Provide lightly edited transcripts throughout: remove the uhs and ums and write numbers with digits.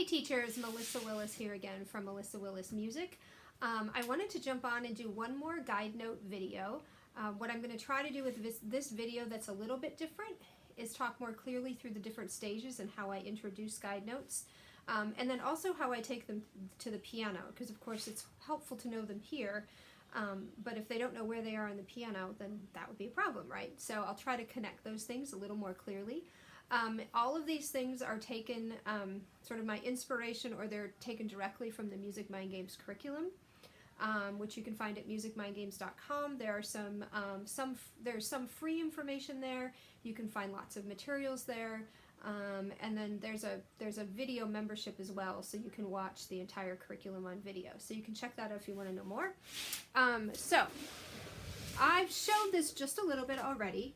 Hey teachers, Melissa Willis here again from Melissa Willis Music. I wanted to jump on and do one more guide note video. What I'm going to try to do with this video that's a little bit different is talk more clearly through the different stages and how I introduce guide notes. And then also how I take them to the piano, because of course it's helpful to know them here, but if they don't know where they are on the piano, then that would be a problem, right? So I'll try to connect those things a little more clearly. All of these things are taken, sort of my inspiration, or they're taken directly from the Music Mind Games curriculum, which you can find at musicmindgames.com. There are there's some free information there. You can find lots of materials there, and then there's a video membership as well, so you can watch the entire curriculum on video. So you can check that out if you want to know more. So I've showed this just a little bit already.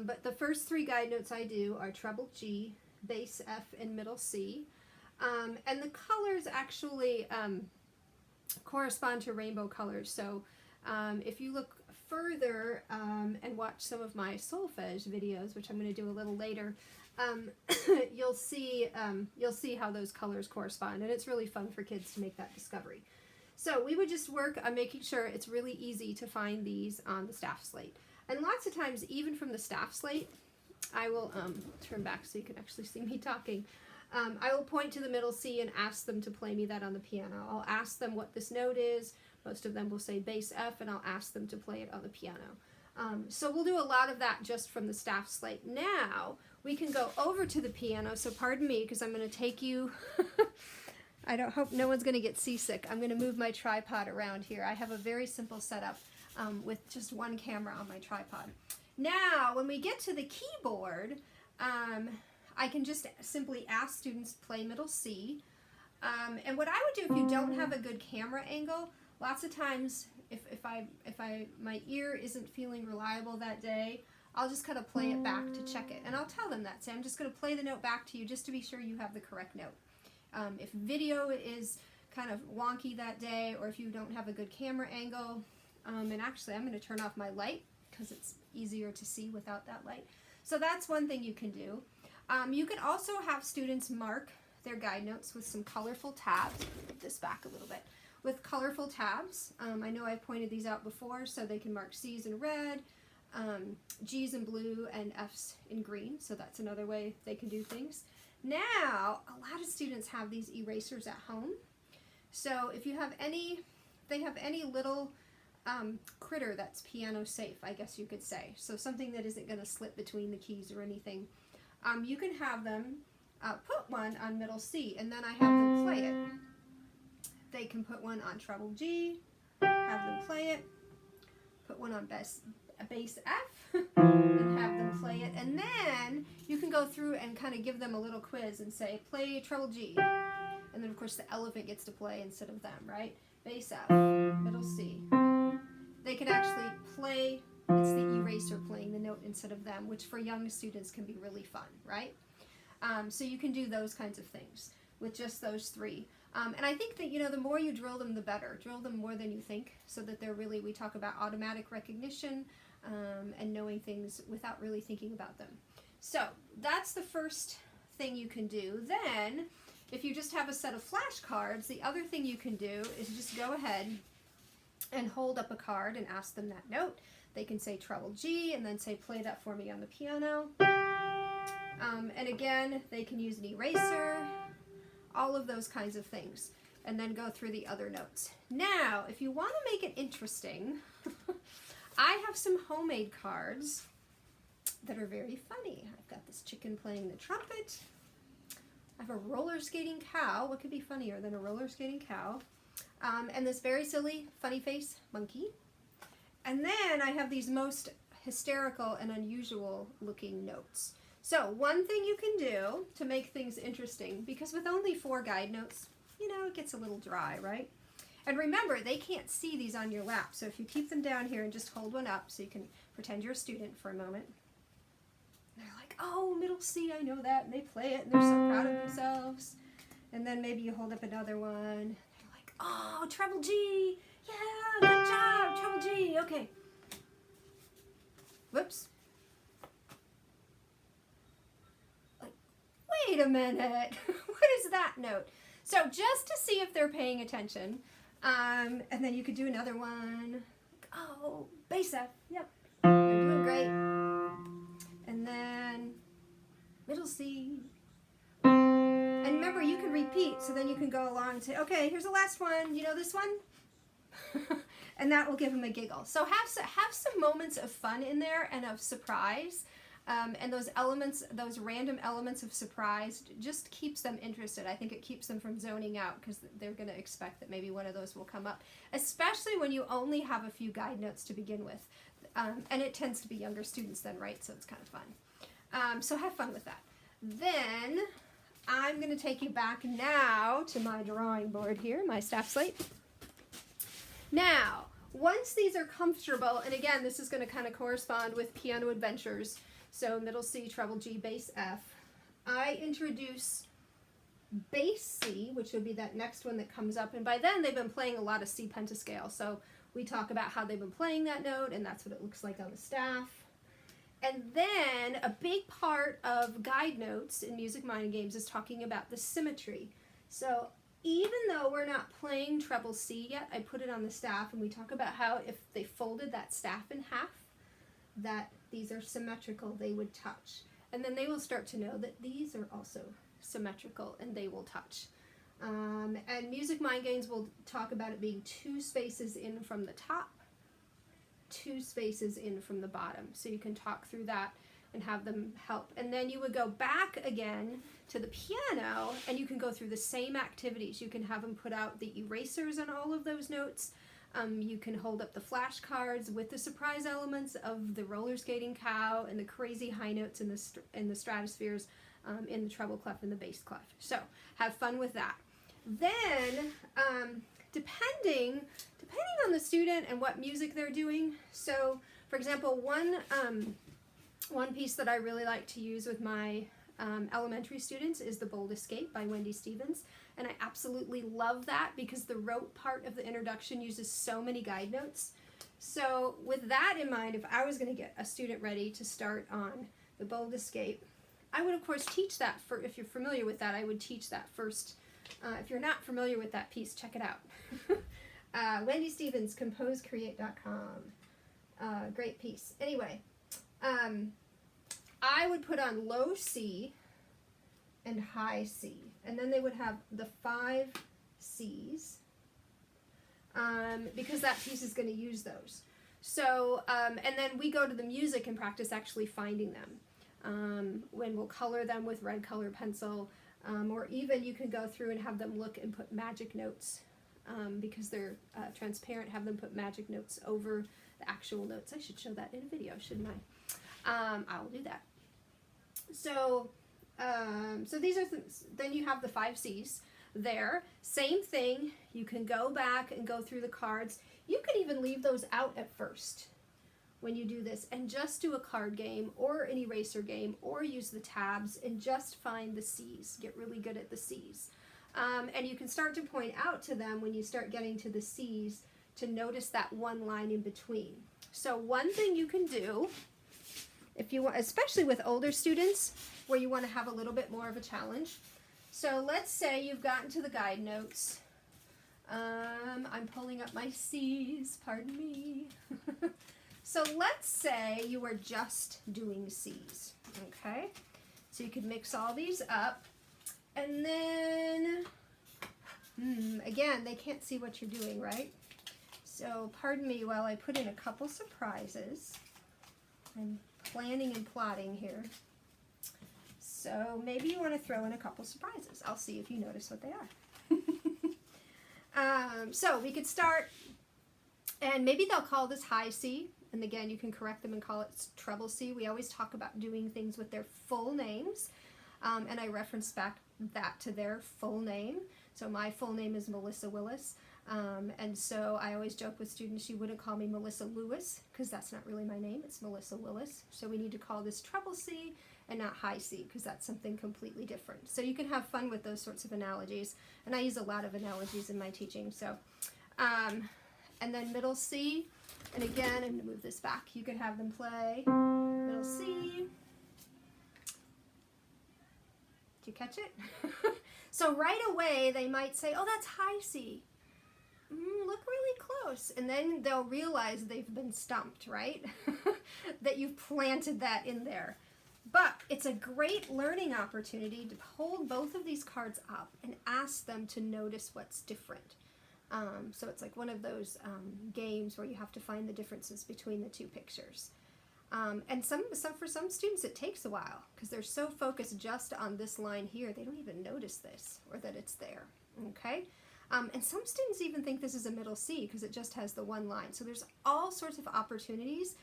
But the first three guide notes I do are treble G, bass F, and middle C. And the colors actually correspond to rainbow colors. So if you look further and watch some of my solfege videos, which I'm going to do a little later, you'll see how those colors correspond. And it's really fun for kids to make that discovery. So we would just work on making sure it's really easy to find these on the staff slate. And lots of times, even from the staff slate, I will turn back so you can actually see me talking. I will point to the middle C and ask them to play me that on the piano. I'll ask them what this note is. Most of them will say bass F, and I'll ask them to play it on the piano. So we'll do a lot of that just from the staff slate. Now, we can go over to the piano, so pardon me, because I'm going to take you... I don't hope no one's going to get seasick. I'm going to move my tripod around here. I have a very simple setup. With just one camera on my tripod. Now, when we get to the keyboard, I can just simply ask students to play middle C. And what I would do if you don't have a good camera angle, lots of times if my ear isn't feeling reliable that day, I'll just kind of play it back to check it. And I'll tell them that. Say, I'm just going to play the note back to you just to be sure you have the correct note. If video is kind of wonky that day, or if you don't have a good camera angle, and actually I'm going to turn off my light because it's easier to see without that light. So that's one thing you can do. You can also have students mark their guide notes with some colorful tabs. Put this back a little bit. With colorful tabs. I know I've pointed these out before, so they can mark C's in red, G's in blue, and F's in green. So that's another way they can do things. Now, a lot of students have these erasers at home. So if you have they have any little critter that's piano safe, I guess you could say. So something that isn't going to slip between the keys or anything. You can have them put one on middle C, and then I have them play it. They can put one on treble G, have them play it, put one on bass F, and have them play it. And then you can go through and kind of give them a little quiz and say, play treble G. And then of course the elephant gets to play instead of them, right? Bass F, middle C. They can actually play, it's the eraser playing the note instead of them, which for young students can be really fun, right? So you can do those kinds of things with just those three. And I think that, the more you drill them, the better. Drill them more than you think, so that they're really, we talk about automatic recognition and knowing things without really thinking about them. So that's the first thing you can do. Then, if you just have a set of flashcards, the other thing you can do is just go ahead and hold up a card and ask them that note. They can say treble G and then say, play that for me on the piano. And again, they can use an eraser, all of those kinds of things, and then go through the other notes. Now, if you want to make it interesting, I have some homemade cards that are very funny. I've got this chicken playing the trumpet. I have a roller skating cow. What could be funnier than a roller skating cow? And this very silly, funny face monkey. And then I have these most hysterical and unusual looking notes. So one thing you can do to make things interesting, because with only 4 guide notes, it gets a little dry, right? And remember, they can't see these on your lap. So if you keep them down here and just hold one up so you can pretend you're a student for a moment. And they're like, oh, middle C, I know that. And they play it and they're so proud of themselves. And then maybe you hold up another one. Oh, treble G! Yeah, good job! Treble G! Okay. Whoops. Wait a minute. What is that note. So just to see if they're paying attention, and then you could do another one. Oh, bass F, yep, you're doing great. And then middle C. And remember, you can repeat, so then you can go along and say, okay, here's the last one. You know this one? And that will give them a giggle. So have some moments of fun in there and of surprise. And those elements, those random elements of surprise, just keeps them interested. I think it keeps them from zoning out because they're going to expect that maybe one of those will come up, especially when you only have a few guide notes to begin with. And it tends to be younger students then, right? So it's kind of fun. So have fun with that. Then I'm going to take you back now to my drawing board here, my staff slate. Now, once these are comfortable, and again, this is going to kind of correspond with Piano Adventures, so middle C, treble G, bass F, I introduce bass C, which would be that next one that comes up, and by then they've been playing a lot of C pentascale, so we talk about how they've been playing that note, and that's what it looks like on the staff. And then a big part of guide notes in Music Mind and Games is talking about the symmetry. So even though we're not playing treble C yet, I put it on the staff, and we talk about how if they folded that staff in half, that these are symmetrical, they would touch. And then they will start to know that these are also symmetrical and they will touch. And Music Mind Games will talk about it being 2 spaces in from the top, 2 spaces in from the bottom. So you can talk through that and have them help. And then you would go back again to the piano and you can go through the same activities. You can have them put out the erasers on all of those notes. You can hold up the flashcards with the surprise elements of the roller skating cow and the crazy high notes in the stratospheres, in the treble clef and the bass clef. So have fun with that. Then depending on the student and what music they're doing. So for example, one piece that I really like to use with my elementary students is The Bold Escape by Wendy Stevens, and I absolutely love that because the rote part of the introduction uses so many guide notes. So with that in mind, if I was going to get a student ready to start on The Bold Escape, I would of course teach that, if you're familiar with that, I would teach that first. If you're not familiar with that piece, check it out. Wendy Stevens, composecreate.com. Great piece. Anyway, I would put on low C and high C, and then they would have the 5 C's, because that piece is going to use those. So, and then we go to the music and practice actually finding them, when we'll color them with red color pencil, or even you can go through and have them look and put magic notes, because they're transparent, have them put magic notes over the actual notes. I should show that in a video, shouldn't I? I'll do that. So, so these are then you have the 5 C's there. Same thing, you can go back and go through the cards. You could even leave those out at first when you do this and just do a card game or an eraser game or use the tabs and just find the C's. Get really good at the C's. And you can start to point out to them when you start getting to the C's to notice that one line in between. So one thing you can do, if you want, especially with older students where you want to have a little bit more of a challenge. So let's say you've gotten to the guide notes. I'm pulling up my C's, pardon me. So let's say you are just doing C's, okay? So you could mix all these up, and then, again, they can't see what you're doing, right? So pardon me while I put in a couple surprises. I'm planning and plotting here. So maybe you want to throw in a couple surprises. I'll see if you notice what they are. So we could start, and maybe they'll call this high C, and again you can correct them and call it treble C. We always talk about doing things with their full names, and I reference back that to their full name. So my full name is Melissa Willis, and so I always joke with students, you wouldn't call me Melissa Lewis, because that's not really my name, it's Melissa Willis. So we need to call this treble C and not high C, because that's something completely different. So you can have fun with those sorts of analogies, and I use a lot of analogies in my teaching. So, and then middle C, and again, I'm going to move this back. You can have them play middle C. Did you catch it? So right away they might say, oh, that's high C. Look really close. And then they'll realize they've been stumped, right? That you've planted that in there. But it's a great learning opportunity to hold both of these cards up and ask them to notice what's different. So it's like one of those games where you have to find the differences between the two pictures. And for some students it takes a while because they're so focused just on this line here, they don't even notice this or that it's there, okay? And some students even think this is a middle C because it just has the one line. So there's all sorts of opportunities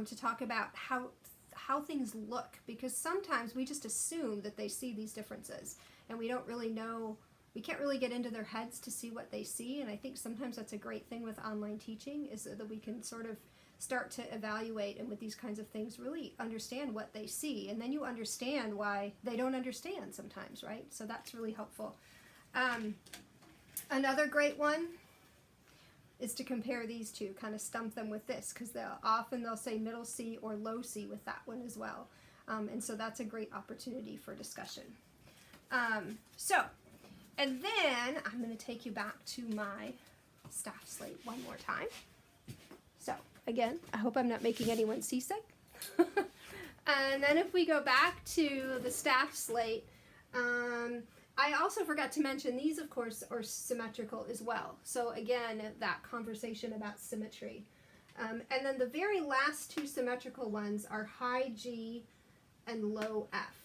to talk about how things look, because sometimes we just assume that they see these differences and we don't really know, we can't really get into their heads to see what they see. And I think sometimes that's a great thing with online teaching, is that we can sort of start to evaluate and with these kinds of things really understand what they see, and then you understand why they don't understand sometimes, right? So that's really helpful. Another great one is to compare these two, kind of stump them with this, because they'll say middle C or low C with that one as well. And so that's a great opportunity for discussion. And then I'm going to take you back to my staff slate one more time. So again, I hope I'm not making anyone seasick. And then if we go back to the staff slate, I also forgot to mention these, of course, are symmetrical as well. So again, that conversation about symmetry. And then the very last two symmetrical ones are high G and low F.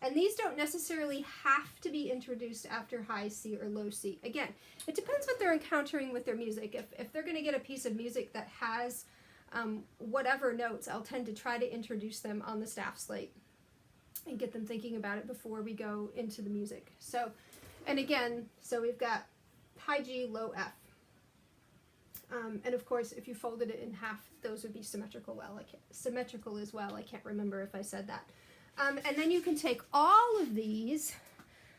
And these don't necessarily have to be introduced after high C or low C. Again, it depends what they're encountering with their music. If they're going to get a piece of music that has whatever notes, I'll tend to try to introduce them on the staff slate and get them thinking about it before we go into the music. So, and again, so we've got high G, low F. And of course, if you folded it in half, those would be symmetrical symmetrical as well. I can't remember if I said that. And then you can take all of these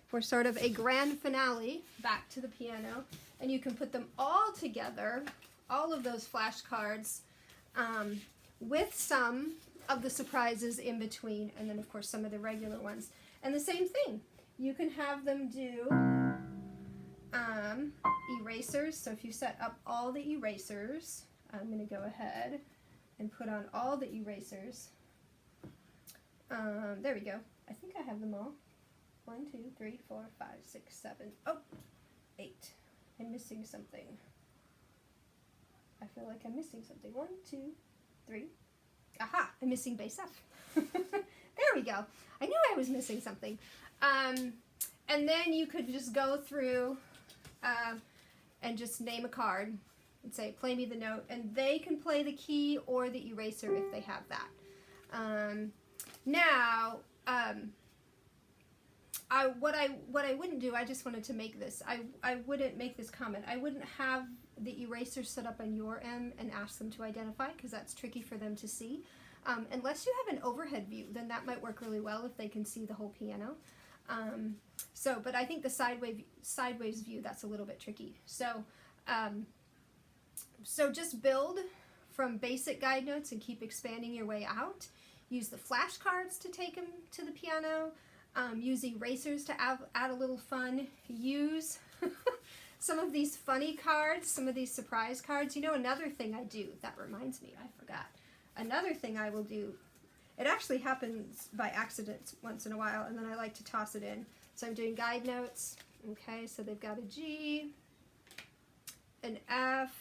for sort of a grand finale back to the piano, and you can put them all together, all of those flashcards, with some of the surprises in between, and then of course some of the regular ones. And the same thing, you can have them do erasers. So if you set up all the erasers, I'm going to go ahead and put on all the erasers. There we go. I think I have them all. 1, 2, 3, 4, 5, 6, 7. Oh, 8. I'm missing something. I feel like I'm missing something. 1, 2, 3. Aha! I'm missing bass F. There we go. I knew I was missing something. And then you could just go through and just name a card and say, play me the note. And they can play the key or the eraser if they have that. Now, what I wouldn't do, I just wanted to make this, I wouldn't make this comment. I wouldn't have the eraser set up on your end and ask them to identify, because that's tricky for them to see. Unless you have an overhead view, then that might work really well if they can see the whole piano. But I think the sideways view, that's a little bit tricky. So just build from basic guide notes and keep expanding your way out. Use the flashcards to take them to the piano. Use erasers to add a little fun. Use some of these funny cards, some of these surprise cards. You know, another thing I do, that reminds me, I forgot. Another thing I will do, it actually happens by accident once in a while, and then I like to toss it in. So I'm doing guide notes. Okay, so they've got a G, an F,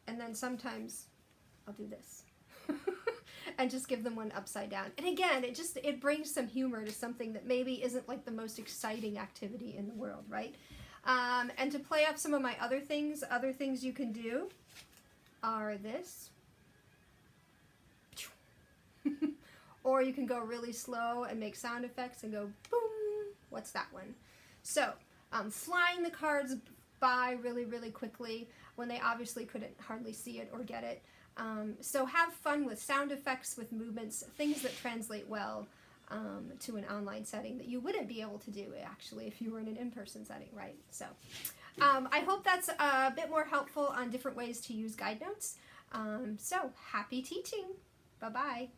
and then sometimes I'll do this. And just give them one upside down. And again, it brings some humor to something that maybe isn't like the most exciting activity in the world, right? And to play up some of my other things you can do are this. Or you can go really slow and make sound effects and go boom. What's that one? So flying the cards by really, really quickly when they obviously couldn't hardly see it or get it. So have fun with sound effects, with movements, things that translate well to an online setting that you wouldn't be able to do actually if you were in an in-person setting, right? So I hope that's a bit more helpful on different ways to use guide notes. So happy teaching. Bye-bye.